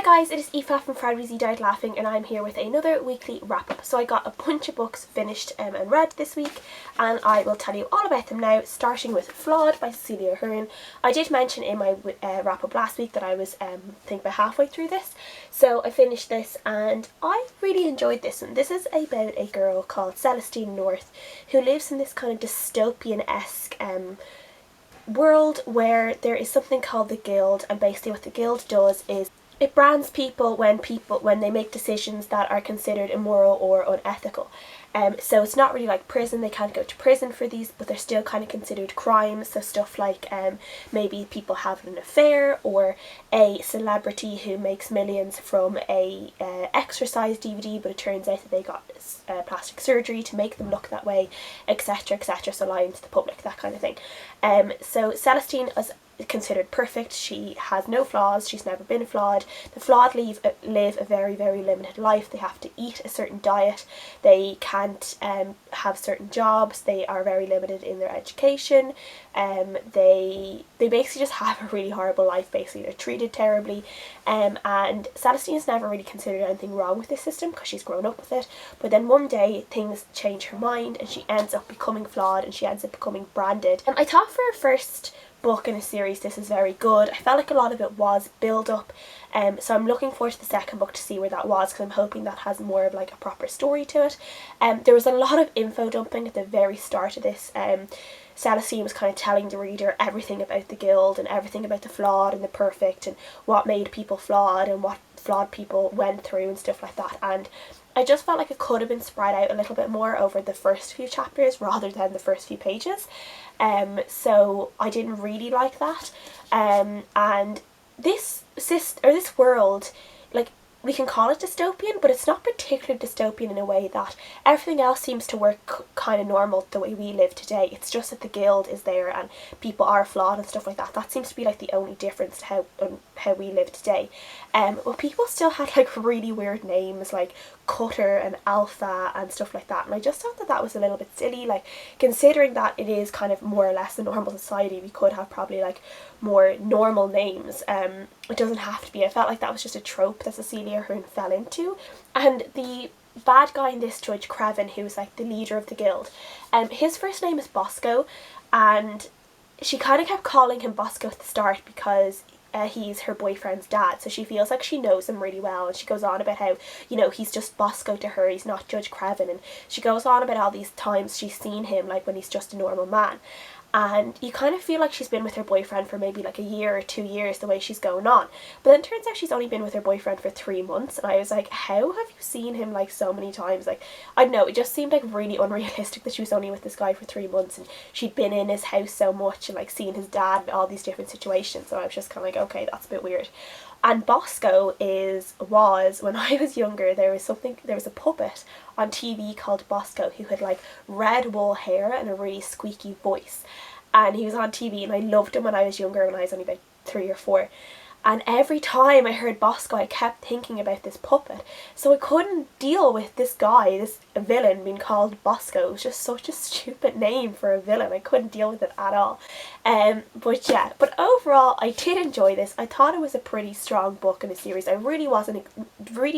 guys, it is Aoife from Friday Easy Died Laughing, and I'm here with another weekly wrap up. So I got a bunch of books finished and read this week, and I will tell you all about them now, starting with Flawed by Cecelia Ahern. I did mention in my wrap up last week that I was I think about halfway through this, so I finished this and I really enjoyed this one. This is about a girl called Celestine North who lives in this kind of dystopian-esque world where there is something called the Guild, and basically what the Guild does is it brands people when they make decisions that are considered immoral or unethical. So it's not really like prison, they can't go to prison for these, but they're still kind of considered crimes. So stuff like maybe people having an affair, or a celebrity who makes millions from a exercise DVD, but it turns out that they got plastic surgery to make them look that way, etc, etc, so lying to the public, that kind of thing. So Celestine is considered perfect. She has no flaws, she's never been flawed. The flawed live a very, very limited life. They have to eat a certain diet, they can't have certain jobs, they are very limited in their education, they basically just have a really horrible life. Basically they're treated terribly, and Celestine has never really considered anything wrong with this system because she's grown up with it. But then one day things change her mind and she ends up becoming flawed, and she ends up becoming branded. And I thought for her first book in a series this is very good. I felt like a lot of it was build up, so I'm looking forward to the second book to see where that was, because I'm hoping that has more of like a proper story to it. There was a lot of info dumping at the very start of this. Celestine was kind of telling the reader everything about the Guild and everything about the flawed and the perfect and what made people flawed and what flawed people went through and stuff like that, and I just felt like it could have been spread out a little bit more over the first few chapters rather than the first few pages. So I didn't really like that. And this world, like, we can call it dystopian, but it's not particularly dystopian in a way that everything else seems to work kind of normal the way we live today. It's just that the Guild is there and people are flawed and stuff like that. That seems to be like the only difference to how we live today. But people still had like really weird names like Cutter and Alpha and stuff like that, and I just thought that that was a little bit silly, like considering that it is kind of more or less a normal society. We could have probably like more normal names. It doesn't have to be. I felt like that was just a trope that Cecelia Ahern fell into. And the bad guy in this, Judge Creven, who's like the leader of the Guild, his first name is Bosco, and she kind of kept calling him Bosco at the start because he's her boyfriend's dad, so she feels like she knows him really well, and she goes on about how, you know, he's just Bosco to her, he's not Judge Creven, and she goes on about all these times she's seen him like when he's just a normal man. And you kind of feel like she's been with her boyfriend for maybe like a year or 2 years the way she's going on, but then it turns out she's only been with her boyfriend for 3 months, and I was like, how have you seen him like so many times? Like, I don't know, it just seemed like really unrealistic that she was only with this guy for 3 months and she'd been in his house so much and like seen his dad in all these different situations. So I was just kind of like, okay, that's a bit weird. And Bosco was when I was younger, there was a puppet on TV called Bosco who had like red wool hair and a really squeaky voice, and he was on TV, and I loved him when I was younger, when I was only about 3 or 4. And every time I heard Bosco, I kept thinking about this puppet. So I couldn't deal with this guy, this villain, being called Bosco. It was just such a stupid name for a villain. I couldn't deal with it at all. But yeah, but overall, I did enjoy this. I thought it was a pretty strong book in a series. I really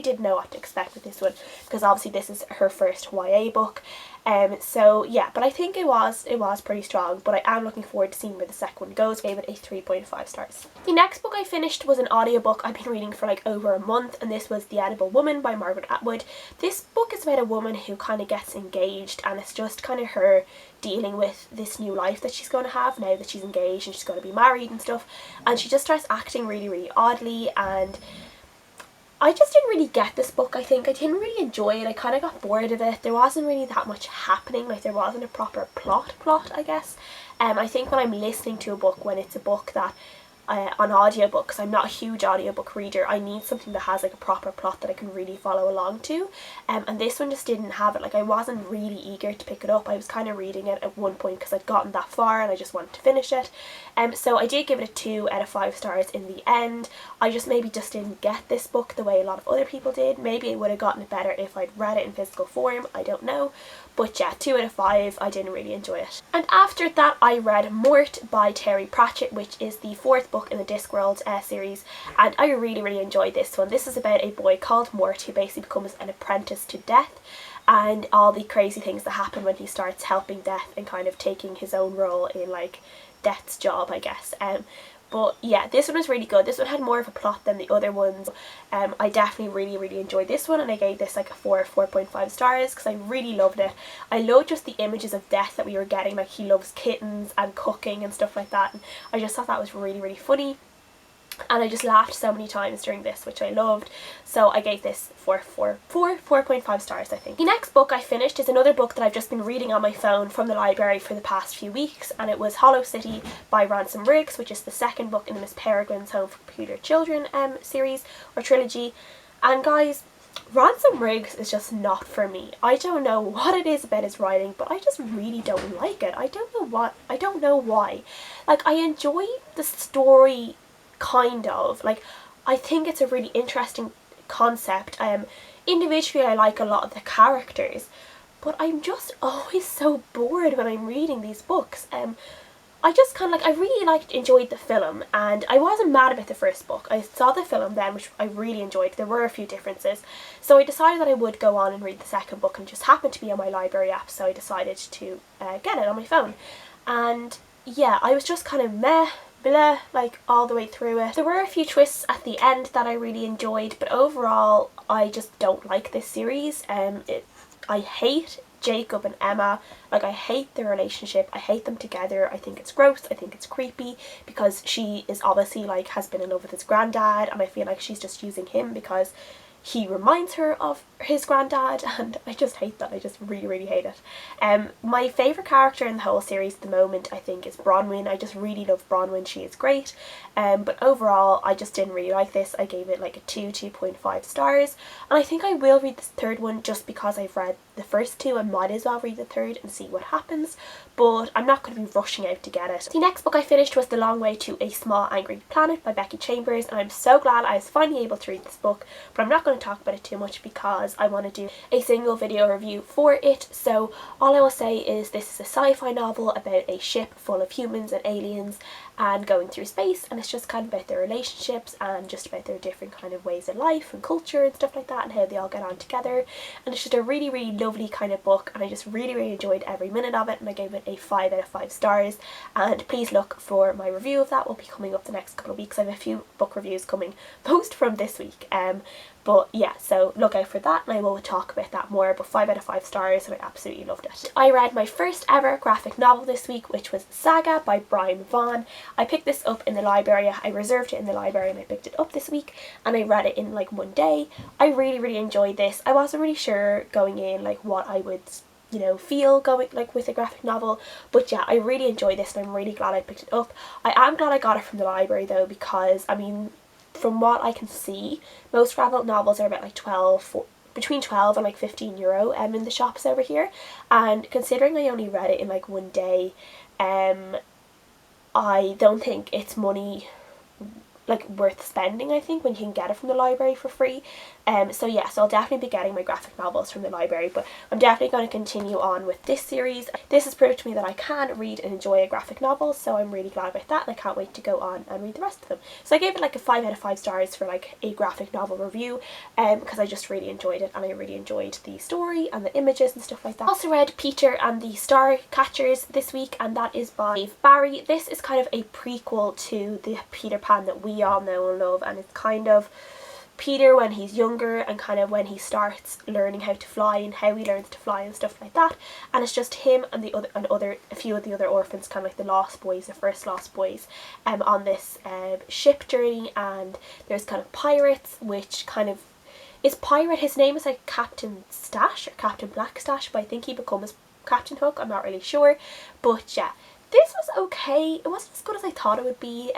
didn't know what to expect with this one, because obviously this is her first YA book. So yeah, but I think it was pretty strong, but I am looking forward to seeing where the second one goes. I gave it a 3.5 stars. The next book I finished was an audiobook I've been reading for like over a month, and this was The Edible Woman by Margaret Atwood. This book is about a woman who kind of gets engaged, and it's just kind of her dealing with this new life that she's going to have now that she's engaged and she's going to be married and stuff, and she just starts acting really, really oddly, and I just didn't really get this book. I think I didn't really enjoy it. I kind of got bored of it. There wasn't really that much happening, like there wasn't a proper plot, I guess. I think when I'm listening to a book, when it's a book that on audiobook, because I'm not a huge audiobook reader, I need something that has like a proper plot that I can really follow along to, and this one just didn't have it. Like, I wasn't really eager to pick it up. I was kind of reading it at one point because I'd gotten that far and I just wanted to finish it, so I did give it a 2 out of 5 stars in the end. I just maybe just didn't get this book the way a lot of other people did. Maybe I would have gotten it better if I'd read it in physical form, I don't know. But yeah, 2 out of 5, I didn't really enjoy it. And after that I read Mort by Terry Pratchett, which is the 4th book book in the Discworld series, and I really enjoyed this one. This is about a boy called Mort who basically becomes an apprentice to Death, and all the crazy things that happen when he starts helping Death and kind of taking his own role in like Death's job, I guess. But yeah, this one was really good. This one had more of a plot than the other ones. I definitely really enjoyed this one, and I gave this like a 4.5 stars because I really loved it. I loved just the images of Death that we were getting, like he loves kittens and cooking and stuff like that, and I just thought that was really funny. And I just laughed so many times during this, which I loved. So I gave this 4.5 stars, I think. The next book I finished is another book that I've just been reading on my phone from the library for the past few weeks, and it was Hollow City by Ransom, which is the second book in the Miss Peregrine's Home for Peculiar Children series or trilogy. And guys, Ransom is just not for me. I don't know what it is about his writing, but I just really don't like it. I don't know why. Like, I enjoy the story, kind of. Like, I think it's a really interesting concept. Individually I like a lot of the characters, but I'm just always so bored when I'm reading these books. I just kind of like, I really enjoyed the film, and I wasn't mad about the first book. I saw the film then, which I really enjoyed. There were a few differences, so I decided that I would go on and read the second book, and it just happened to be on my library app, so I decided to get it on my phone. And yeah, I was just kind of meh, blah, like all the way through it. There were a few twists at the end that I really enjoyed, but overall I just don't like this series. I hate Jacob and Emma. Like, I hate their relationship. I hate them together. I think it's gross. I think it's creepy because she is obviously like has been in love with his granddad, and I feel like she's just using him because he reminds her of his granddad, and I just hate that. I just really hate it. My favourite character in the whole series at the moment, I think, is Bronwyn. I just really love Bronwyn. She is great. But overall, I just didn't really like this. I gave it like a 2.5 stars. And I think I will read the third one just because I've read the first two. I might as well read the third and see what happens. But I'm not going to be rushing out to get it. The next book I finished was The Long Way to a Small Angry Planet by Becky Chambers. And I'm so glad I was finally able to read this book. But I'm not going to talk about it too much because I want to do a single video review for it. So all I will say is this is a sci-fi novel about a ship full of humans and aliens and going through space, and it's just kind of about their relationships and just about their different kind of ways of life and culture and stuff like that, and how they all get on together. And it's just a really lovely kind of book, and I just really enjoyed every minute of it, and I gave it a 5 out of 5 stars. And please look for my review of that. Will be coming up the next couple of weeks. I have a few book reviews coming, most from this week. But yeah, so look out for that, and I will talk about that more. But 5 out of 5 stars, and I absolutely loved it. I read my first ever graphic novel this week, which was Saga by Vaughn. I picked this up in the library. I reserved it in the library and I picked it up this week, and I read it in like one day. I really enjoyed this. I wasn't really sure going in like what I would, you know, feel going like with a graphic novel, but yeah, I really enjoyed this, and I'm really glad I picked it up. I am glad I got it from the library though, because I mean, from what I can see, most graphic novels are about like between 12 and like €15 in the shops over here, and considering I only read it in like one day, I don't think it's money like worth spending, I think, when you can get it from the library for free. So yeah, so I'll definitely be getting my graphic novels from the library, but I'm definitely going to continue on with this series. This has proved to me that I can read and enjoy a graphic novel, so I'm really glad about that, and I can't wait to go on and read the rest of them. So I gave it like a 5 out of 5 stars for like a graphic novel review, because I just really enjoyed it, and I really enjoyed the story and the images and stuff like that. I also read Peter and the Starcatchers this week, and that is by Barry. This is kind of a prequel to the Peter Pan that we all know and love, and it's kind of Peter when he's younger and kind of when he starts learning how to fly and how he learns to fly and stuff like that. And it's just him and a few of the other orphans, kind of like the Lost Boys, the first Lost Boys, on this ship journey. And there's kind of pirates, which kind of is pirate. His name is like Captain Stash or Captain Black Stash, but I think he becomes Captain Hook. I'm not really sure, but yeah, this was okay. It wasn't as good as I thought it would be.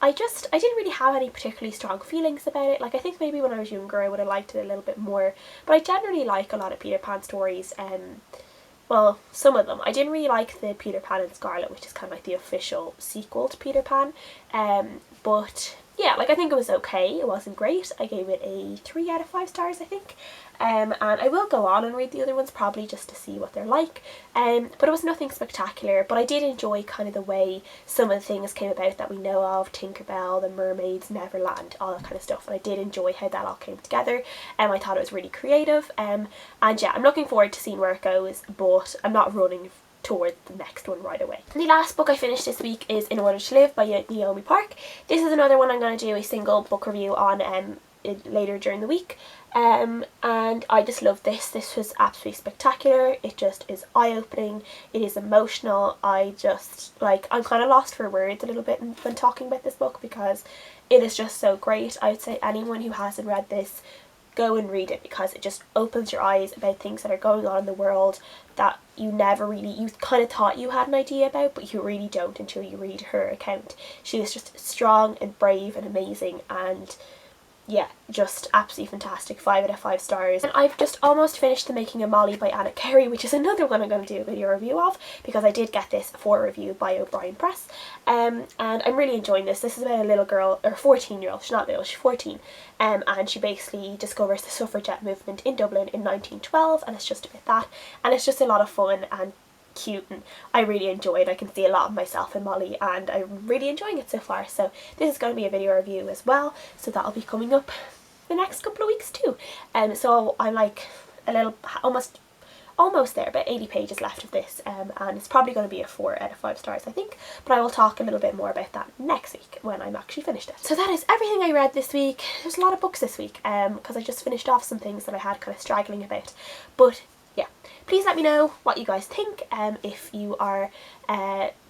I didn't really have any particularly strong feelings about it. Like, I think maybe when I was younger I would have liked it a little bit more, but I generally like a lot of Peter Pan stories. Well, some of them. I didn't really like the Peter Pan and Scarlet, which is kind of like the official sequel to Peter Pan, but yeah, like I think it was okay. It wasn't great. I gave it a 3 out of 5 stars, I think. And I will go on and read the other ones probably just to see what they're like. But it was nothing spectacular, but I did enjoy kind of the way some of the things came about that we know of, Tinkerbell, the mermaids, Neverland, all that kind of stuff. And I did enjoy how that all came together. I thought it was really creative. And yeah, I'm looking forward to seeing where it goes, but I'm not running toward the next one right away. The last book I finished this week is In Order to Live by Yeonmi Park. This is another one I'm going to do a single book review on later during the week. And I just love this. This was absolutely spectacular. It just is eye-opening. It is emotional. I just, like, I'm kind of lost for words a little bit when talking about this book because it is just so great. I would say anyone who hasn't read this, go and read it, because it just opens your eyes about things that are going on in the world that you never really, you kind of thought you had an idea about, but you really don't until you read her account. She is just strong and brave and amazing, and yeah, just absolutely fantastic. 5 out of 5 stars. And I've just almost finished The Making of Mollie by Carey, which is another one I'm going to do a video review of because I did get this for review by O'Brien Press. And I'm really enjoying this. This is about a little girl, or 14-year-old, she's not little, she's 14. And she basically discovers the suffragette movement in Dublin in 1912, and it's just about that. And it's just a lot of fun and cute, and I really enjoyed. I can see a lot of myself in Mollie, and I'm really enjoying it so far. So this is going to be a video review as well, so that'll be coming up the next couple of weeks too. So I'm like a little almost there, about 80 pages left of this, and it's probably going to be a 4 out of 5 stars, I think, but I will talk a little bit more about that next week when I'm actually finished it. So that is everything I read this week. There's a lot of books this week because I just finished off some things that I had kind of straggling about, but yeah, please let me know what you guys think, if you are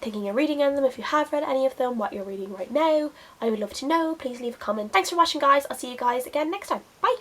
thinking of reading them, if you have read any of them, what you're reading right now. I would love to know. Please leave a comment. Thanks for watching, guys. I'll see you guys again next time. Bye!